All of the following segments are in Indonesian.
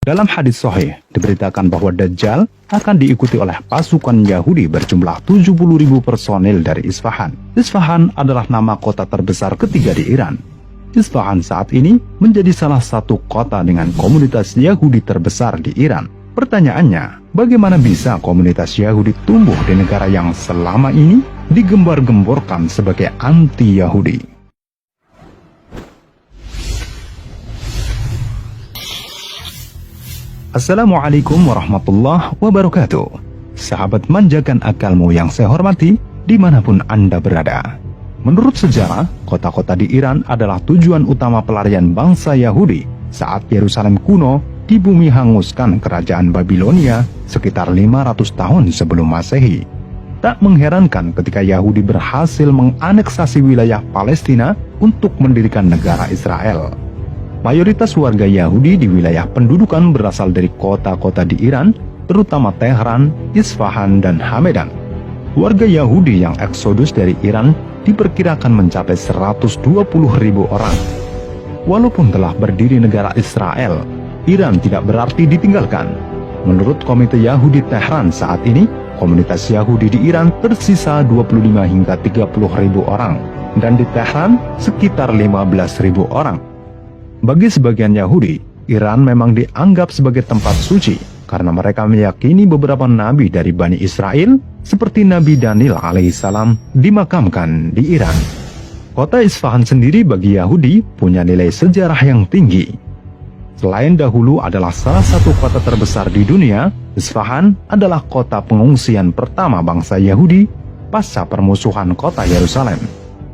Dalam hadis sahih diberitakan bahwa Dajjal akan diikuti oleh pasukan Yahudi berjumlah 70.000 personil dari Isfahan. Isfahan adalah nama kota terbesar ketiga di Iran. Isfahan saat ini menjadi salah satu kota dengan komunitas Yahudi terbesar di Iran. Pertanyaannya, bagaimana bisa komunitas Yahudi tumbuh di negara yang selama ini digembar-gemborkan sebagai anti-Yahudi? Assalamualaikum warahmatullahi wabarakatuh. Sahabat manjakan akalmu yang saya hormati, dimanapun Anda berada. Menurut sejarah, kota-kota di Iran adalah tujuan utama pelarian bangsa Yahudi saat Yerusalem kuno di bumi hanguskan kerajaan Babilonia sekitar 500 tahun sebelum Masehi. Tak mengherankan ketika Yahudi berhasil menganeksasi wilayah Palestina untuk mendirikan negara Israel. Mayoritas warga Yahudi di wilayah pendudukan berasal dari kota-kota di Iran, terutama Tehran, Isfahan, dan Hamedan. Warga Yahudi yang eksodus dari Iran diperkirakan mencapai 120.000 orang. Walaupun telah berdiri negara Israel, Iran tidak berarti ditinggalkan. Menurut Komite Yahudi Tehran saat ini, komunitas Yahudi di Iran tersisa 25 hingga 30.000 orang, dan di Tehran sekitar 15.000 orang. Bagi sebagian Yahudi, Iran memang dianggap sebagai tempat suci karena mereka meyakini beberapa nabi dari Bani Israel seperti Nabi Daniel alaihissalam dimakamkan di Iran. Kota Isfahan sendiri bagi Yahudi punya nilai sejarah yang tinggi. Selain dahulu adalah salah satu kota terbesar di dunia, Isfahan adalah kota pengungsian pertama bangsa Yahudi pasca permusuhan kota Yerusalem.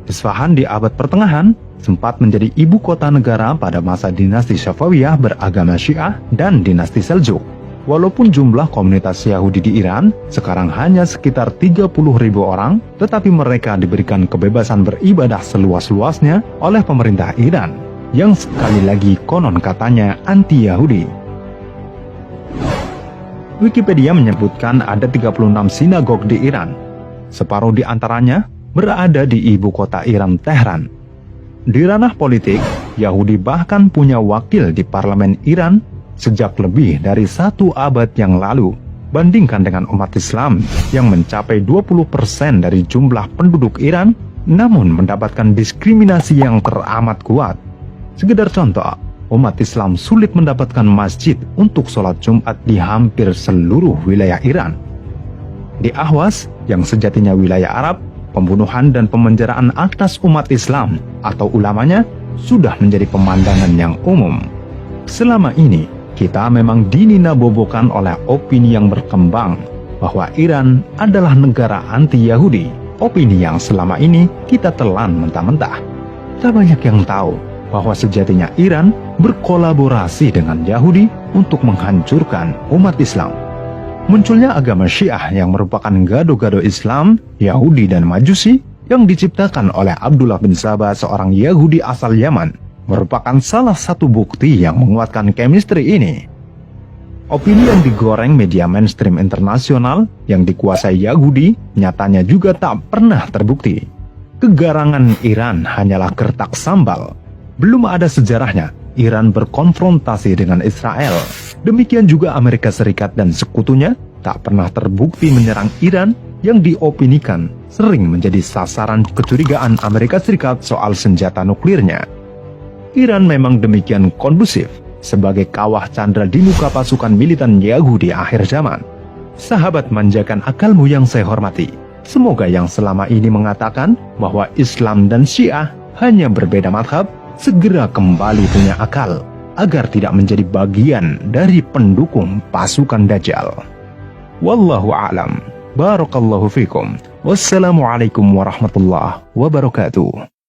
Isfahan di abad pertengahan sempat menjadi ibu kota negara pada masa dinasti Safawiyah beragama Syiah dan dinasti Seljuk. Walaupun jumlah komunitas Yahudi di Iran sekarang hanya sekitar 30.000 orang, tetapi mereka diberikan kebebasan beribadah seluas-luasnya oleh pemerintah Iran, yang sekali lagi konon katanya anti-Yahudi. Wikipedia menyebutkan ada 36 sinagog di Iran. Separuh di antaranya berada di ibu kota Iran, Tehran. Di ranah politik, Yahudi bahkan punya wakil di parlemen Iran sejak lebih dari 1 abad yang lalu. Bandingkan dengan umat Islam yang mencapai 20% dari jumlah penduduk Iran, namun mendapatkan diskriminasi yang teramat kuat. Sekedar contoh, umat Islam sulit mendapatkan masjid untuk sholat Jumat di hampir seluruh wilayah Iran. Di Ahwas, yang sejatinya wilayah Arab, pembunuhan dan pemenjaraan atas umat Islam atau ulamanya sudah menjadi pemandangan yang umum. Selama ini, kita memang dininabobokan oleh opini yang berkembang bahwa Iran adalah negara anti-Yahudi, opini yang selama ini kita telan mentah-mentah. Tak banyak yang tahu bahwa sejatinya Iran berkolaborasi dengan Yahudi untuk menghancurkan umat Islam. Munculnya agama Syiah yang merupakan gado-gado Islam, Yahudi, dan Majusi yang diciptakan oleh Abdullah bin Sabah, seorang Yahudi asal Yaman, merupakan salah satu bukti yang menguatkan chemistry ini. Opini yang digoreng media mainstream internasional yang dikuasai Yahudi nyatanya juga tak pernah terbukti. Kegarangan Iran hanyalah gertak sambal. Belum ada sejarahnya Iran berkonfrontasi dengan Israel. Demikian juga Amerika Serikat dan sekutunya tak pernah terbukti menyerang Iran yang diopinikan sering menjadi sasaran kecurigaan Amerika Serikat soal senjata nuklirnya. Iran memang demikian kondusif sebagai kawah candra di muka pasukan militan Yahudi akhir zaman. Sahabat manjakan akalmu yang saya hormati, semoga yang selama ini mengatakan bahwa Islam dan Syiah hanya berbeda mazhab segera kembali punya akal, agar tidak menjadi bagian dari pendukung pasukan Dajjal. Wallahu a'lam. Barakallahu fikum. Wassalamualaikum warahmatullahi wabarakatuh.